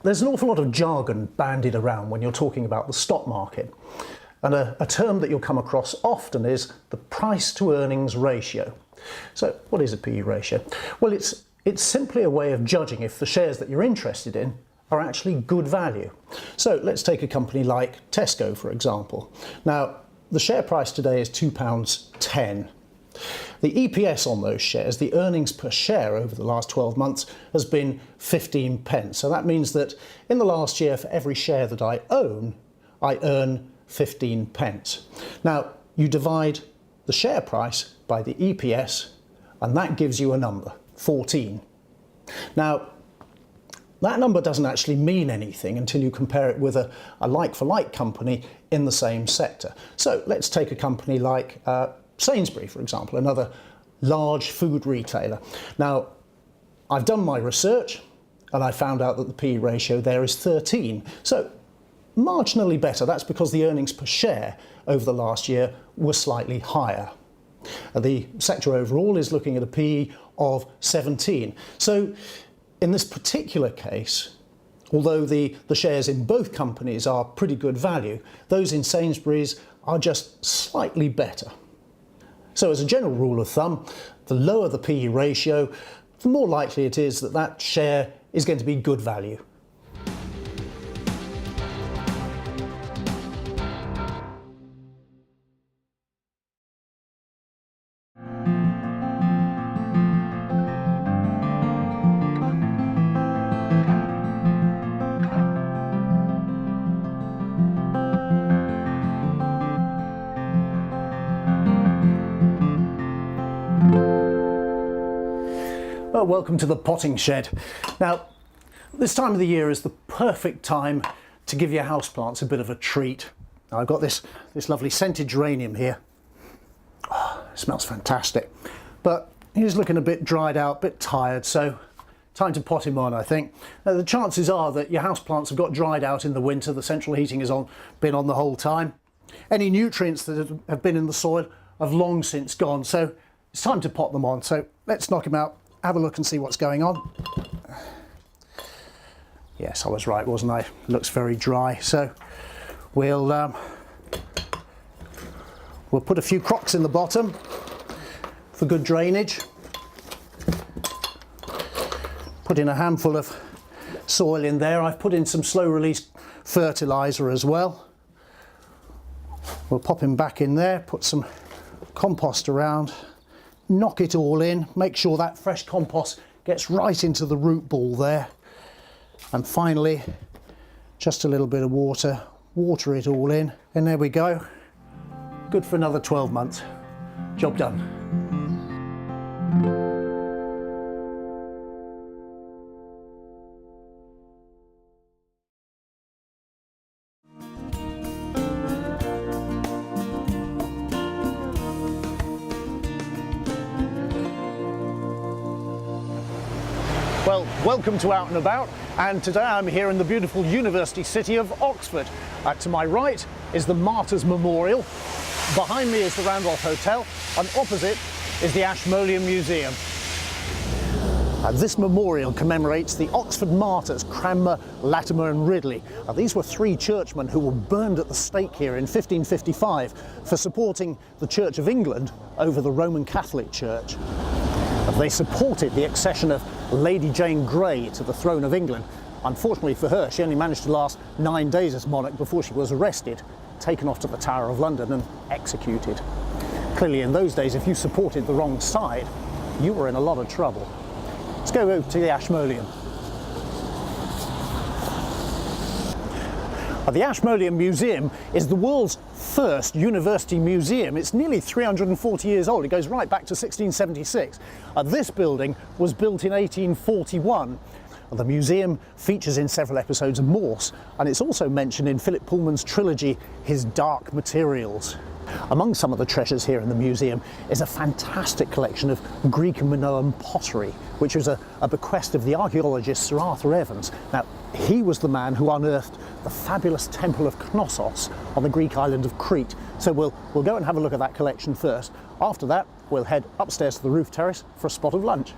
There's an awful lot of jargon bandied around when you're talking about the stock market. And a term that you'll come across often is the price to earnings ratio. So what is a PE ratio? Well, it's simply a way of judging if the shares that you're interested in are actually good value. So let's take a company like Tesco, for example. Now, the share price today is £2.10. The EPS on those shares, the earnings per share over the last 12 months, has been 15 pence. So that means that in the last year, for every share that I own, I earn 15 pence. Now, you divide the share price by the EPS, and that gives you a number, 14. Now, that number doesn't actually mean anything until you compare it with a like-for-like company in the same sector. So let's take a company like Sainsbury's, for example, another large food retailer. Now, I've done my research and I found out that the PE ratio there is 13. So marginally better. That's because the earnings per share over the last year were slightly higher. The sector overall is looking at a PE of 17. So in this particular case, although the shares in both companies are pretty good value, those in Sainsbury's are just slightly better. So as a general rule of thumb, the lower the PE ratio, the more likely it is that that share is going to be good value. Well, welcome to the potting shed. Now, this time of the year is the perfect time to give your houseplants a bit of a treat. Now, I've got this lovely scented geranium here. Oh, it smells fantastic. But he's looking a bit dried out, a bit tired, so time to pot him on, I think. Now, the chances are that your houseplants have got dried out in the winter. The central heating has been on the whole time. Any nutrients that have been in the soil have long since gone, so it's time to pot them on. So let's knock him out. Have a look and see what's going on. Yes, I was right, wasn't I? Looks very dry. So we'll put a few crocks in the bottom for good drainage. Put in a handful of soil in there. I've put in some slow release fertilizer as well. We'll pop him back in there, put some compost around. Knock it all in, make sure that fresh compost gets right into the root ball there. And finally, just a little bit of water, water it all in. And there we go. Good for another 12 months. Job done. Well, welcome to Out and About, and today I'm here in the beautiful university city of Oxford. To my right is the Martyrs Memorial, behind me is the Randolph Hotel, and opposite is the Ashmolean Museum. This memorial commemorates the Oxford martyrs Cranmer, Latimer and Ridley. These were three churchmen who were burned at the stake here in 1555 for supporting the Church of England over the Roman Catholic Church. They supported the accession of Lady Jane Grey to the throne of England. Unfortunately for her, she only managed to last 9 days as monarch before she was arrested, taken off to the Tower of London and executed. Clearly in those days, if you supported the wrong side, you were in a lot of trouble. Let's go over to the Ashmolean. The Ashmolean Museum is the world's first university museum. It's nearly 340 years old. It goes right back to 1676. This building was built in 1841. The museum features in several episodes of Morse, and it's also mentioned in Philip Pullman's trilogy, His Dark Materials. Among some of the treasures here in the museum is a fantastic collection of Greek and Minoan pottery, which was a bequest of the archaeologist Sir Arthur Evans. Now, he was the man who unearthed the fabulous temple of Knossos on the Greek island of Crete. So we'll go and have a look at that collection first. After that, we'll head upstairs to the roof terrace for a spot of lunch.